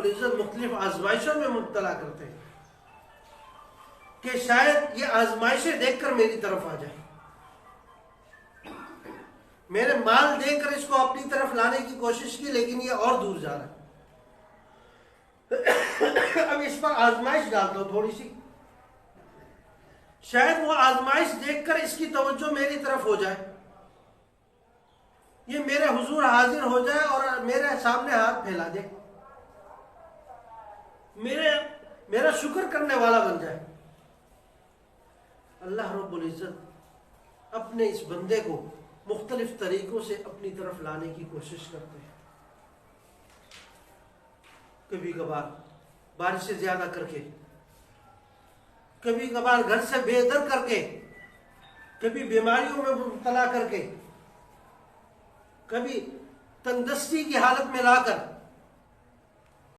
العزت مختلف آزمائشوں میں مبتلا کرتے ہیں کہ شاید یہ آزمائشیں دیکھ کر میری طرف آ جائیں، میں نے مال دے کر اس کو اپنی طرف لانے کی کوشش کی لیکن یہ اور دور جا رہا ہے، اب اس پر آزمائش ڈالتا ہوں تھوڑی سی، شاید وہ آزمائش دیکھ کر اس کی توجہ میری طرف ہو جائے، یہ میرے حضور حاضر ہو جائے اور میرے سامنے ہاتھ پھیلا دے، میرا شکر کرنے والا بن جائے۔ اللہ رب العزت اپنے اس بندے کو مختلف طریقوں سے اپنی طرف لانے کی کوشش کرتے ہیں، کبھی کبھار بارش سے زیادہ کر کے، کبھی کبھار گھر سے بے در کر کے، کبھی بیماریوں میں مبتلا کر کے، کبھی تندرستی کی حالت میں لا کر